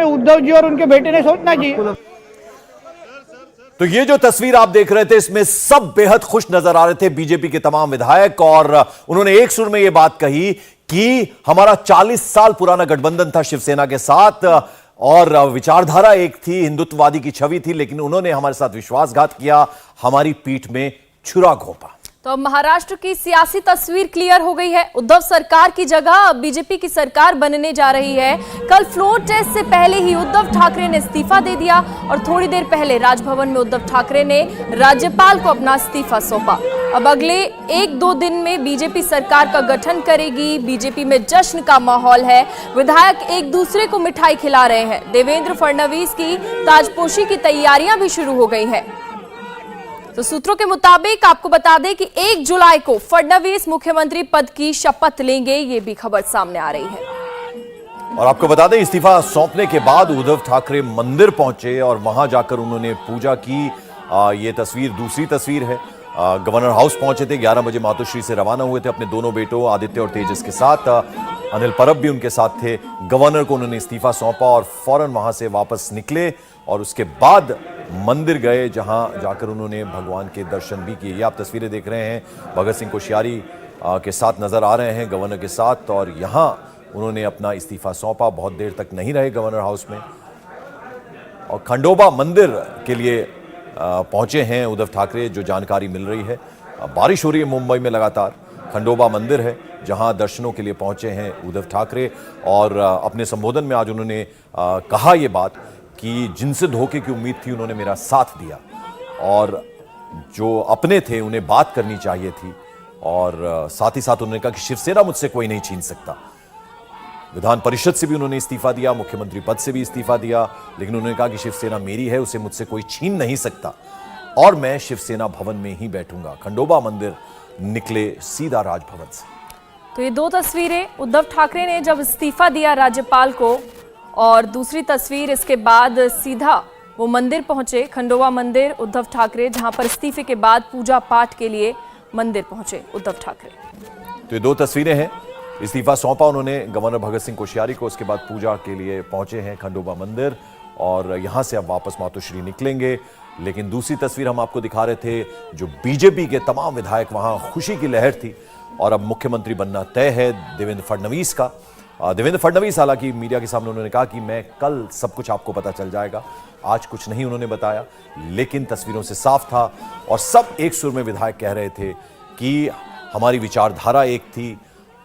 में उद्धव जी और उनके बेटे ने सोचना चाहिए। तो ये जो तस्वीर आप देख रहे थे, इसमें सब बेहद खुश नजर आ रहे थे बीजेपी के तमाम विधायक, और उन्होंने एक सुर में यह बात कही कि हमारा 40 साल पुराना गठबंधन था शिवसेना के साथ, और विचारधारा एक थी, हिंदुत्ववादी की छवि थी, लेकिन उन्होंने हमारे साथ विश्वासघात किया, हमारी पीठ में छुरा घोंपा। तो अब महाराष्ट्र की सियासी तस्वीर क्लियर हो गई है। उद्धव सरकार की जगह अब बीजेपी की सरकार बनने जा रही है। कल फ्लोर टेस्ट से पहले ही उद्धव ठाकरे ने इस्तीफा दे दिया और थोड़ी देर पहले राजभवन में उद्धव ठाकरे ने राज्यपाल को अपना इस्तीफा सौंपा। अब अगले 1-2 दिन में बीजेपी सरकार का गठन करेगी। बीजेपी में जश्न का माहौल है। विधायक एक दूसरे को मिठाई खिला रहे हैं। देवेंद्र फडणवीस की ताजपोशी की तैयारियां भी शुरू हो गई हैं। तो सूत्रों के मुताबिक आपको बता दें कि 1 जुलाई को फडणवीस मुख्यमंत्री पद की शपथ लेंगे, ये भी खबर सामने आ रही है। और आपको बता दें, इस्तीफा सौंपने के बाद उद्धव ठाकरे मंदिर पहुंचे और वहां जाकर उन्होंने पूजा की। ये तस्वीर दूसरी तस्वीर है। गवर्नर हाउस पहुंचे थे, 11 बजे मातोश्री से रवाना हुए थे अपने दोनों बेटों आदित्य और तेजस के साथ। अनिल परब भी उनके साथ थे। गवर्नर को उन्होंने इस्तीफा सौंपा और फौरन वहां से वापस निकले और उसके बाद मंदिर गए, जहां जाकर उन्होंने भगवान के दर्शन भी किए। ये आप तस्वीरें देख रहे हैं, भगत सिंह कोश्यारी के साथ नजर आ रहे हैं, गवर्नर के साथ, और यहां उन्होंने अपना इस्तीफा सौंपा। बहुत देर तक नहीं रहे गवर्नर हाउस में और खंडोबा मंदिर के लिए पहुंचे हैं उद्धव ठाकरे, जो जानकारी मिल रही है। बारिश हो रही है मुंबई में लगातार। खंडोबा मंदिर है जहां दर्शनों के लिए पहुंचे हैं उद्धव ठाकरे, और अपने संबोधन में आज उन्होंने कहा यह बात कि जिनसे धोखे की उम्मीद थी उन्होंने मेरा साथ दिया, और जो अपने थे उन्हें बात करनी चाहिए थी, और साथ ही साथ उन्होंने कहा कि शिवसेना मुझसे कोई नहीं छीन सकता। विधान परिषद से भी उन्होंने इस्तीफा दिया, मुख्यमंत्री पद से भी इस्तीफा दिया, लेकिन उन्होंने कहा कि शिवसेना मेरी है, उसे मुझसे कोई छीन नहीं सकता और मैं शिवसेना भवन में ही बैठूंगा। खंडोबा मंदिर निकले सीधा राजभवन से। तो ये 2 तस्वीरें उद्धव ठाकरे ने जब इस्तीफा दिया राज्यपाल को, और दूसरी तस्वीर इसके बाद सीधा वो मंदिर पहुंचे, खंडोबा मंदिर उद्धव ठाकरे, जहां पर इस्तीफे के बाद पूजा पाठ के लिए मंदिर पहुंचे उद्धव ठाकरे। तो ये 2 तस्वीरें हैं। इस्तीफा सौंपा उन्होंने गवर्नर भगत सिंह कोश्यारी को, उसके बाद पूजा के लिए पहुंचे हैं खंडोबा मंदिर, और यहां से अब वापस मातोश्री निकलेंगे। लेकिन दूसरी तस्वीर हम आपको दिखा रहे थे, जो बीजेपी के तमाम विधायक, वहां खुशी की लहर थी और अब मुख्यमंत्री बनना तय है देवेंद्र फडणवीस का। देवेंद्र फडणवीस हालांकि मीडिया के सामने उन्होंने कहा कि मैं कल सब कुछ आपको पता चल जाएगा, आज कुछ नहीं उन्होंने बताया, लेकिन तस्वीरों से साफ था और सब एक सुर में विधायक कह रहे थे कि हमारी विचारधारा एक थी,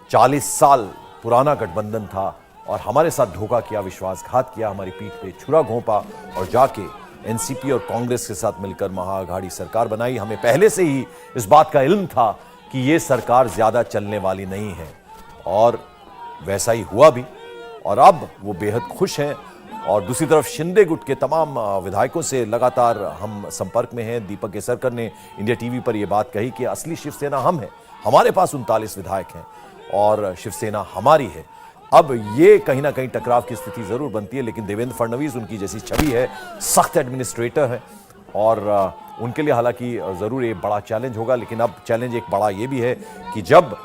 40 साल पुराना गठबंधन था और हमारे साथ धोखा किया, विश्वासघात किया, हमारी पीठ पे छुरा घोंपा और जाके एनसीपी और कांग्रेस के साथ मिलकर महाअघाड़ी सरकार बनाई। हमें पहले से ही इस बात का इल्म था कि ये सरकार ज्यादा चलने वाली नहीं है, और वैसा ही हुआ भी, और अब वो बेहद खुश हैं। और दूसरी तरफ शिंदे गुट के तमाम विधायकों से लगातार हम संपर्क में हैं। दीपक केसरकर ने इंडिया टीवी पर यह बात कही कि असली शिवसेना हम हैं, हमारे पास 39 विधायक हैं और शिवसेना हमारी है। अब ये कहीं ना कहीं टकराव की स्थिति जरूर बनती है, लेकिन देवेंद्र फडणवीस उनकी जैसी छवि है, सख्त एडमिनिस्ट्रेटर है, और उनके लिए हालांकि जरूर ये बड़ा चैलेंज होगा। लेकिन अब चैलेंज एक बड़ा ये भी है कि जब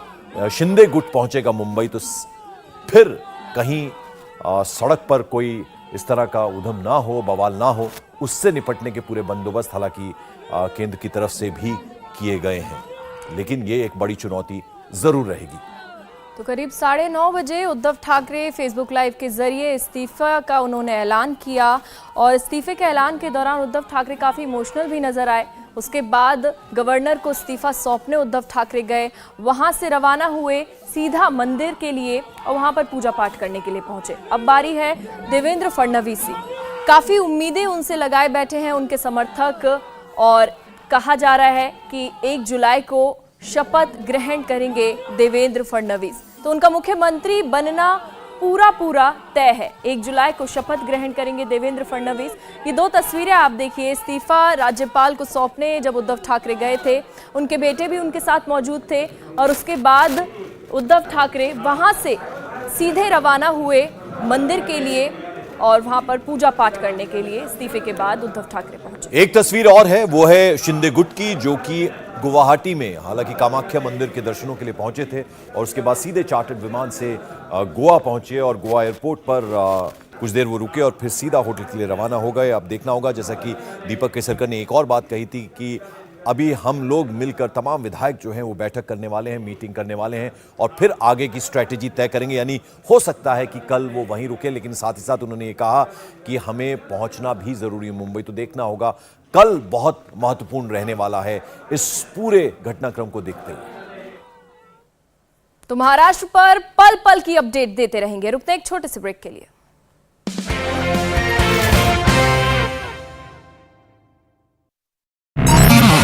शिंदे गुट पहुंचेगा मुंबई, तो फिर कहीं सड़क पर कोई इस तरह का उधम ना हो, बवाल ना हो, उससे निपटने के पूरे बंदोबस्त हालांकि केंद्र की तरफ से भी किए गए हैं, लेकिन ये एक बड़ी चुनौती जरूर रहेगी। तो करीब 9:30 बजे उद्धव ठाकरे फेसबुक लाइव के जरिए इस्तीफा का उन्होंने ऐलान किया, और इस्तीफे के ऐलान के दौरान उद्धव ठाकरे काफ़ी इमोशनल भी नजर आए। उसके बाद गवर्नर को इस्तीफा सौंपने उद्धव ठाकरे गए, वहां से रवाना हुए सीधा मंदिर के लिए और वहां पर पूजा पाठ करने के लिए पहुंचे। अब बारी है देवेंद्र फडणवीस की। काफ़ी उम्मीदें उनसे लगाए बैठे हैं उनके समर्थक, और कहा जा रहा है कि 1 जुलाई को शपथ ग्रहण करेंगे देवेंद्र फडणवीस। तो उनका मुख्यमंत्री बनना पूरा तय है। 1 जुलाई को शपथ ग्रहण करेंगे देवेंद्र फडणवीस। ये 2 तस्वीरें आप देखिए, इस्तीफा राज्यपाल को सौंपने जब उद्धव ठाकरे गए थे, उनके बेटे भी उनके साथ मौजूद थे, और उसके बाद उद्धव ठाकरे वहां से सीधे रवाना हुए मंदिर के लिए और वहां पर पूजा पाठ करने के लिए। इस्तीफे के बाद उद्धव ठाकरे पहुंचे। एक तस्वीर और है, वो है शिंदे गुट की, जो कि गुवाहाटी में हालांकि कामाख्या मंदिर के दर्शनों के लिए पहुंचे थे और उसके बाद सीधे चार्टर्ड विमान से गोवा पहुंचे और गोवा एयरपोर्ट पर कुछ देर वो रुके और फिर सीधा होटल के लिए रवाना हो गए। अब देखना होगा, जैसा कि दीपक केसरकर ने एक और बात कही थी कि अभी हम लोग मिलकर तमाम विधायक जो हैं वो बैठक करने वाले हैं, मीटिंग करने वाले हैं और फिर आगे की स्ट्रैटेजी तय करेंगे। यानी हो सकता है कि कल वो वहीं रुके, लेकिन साथ ही साथ उन्होंने ये कहा कि हमें पहुंचना भी जरूरी है मुंबई। तो देखना होगा, कल बहुत महत्वपूर्ण रहने वाला है इस पूरे घटनाक्रम को देखते हुए। तो महाराष्ट्र पर पल पल की अपडेट देते रहेंगे। रुकते हैं एक छोटे से ब्रेक के लिए।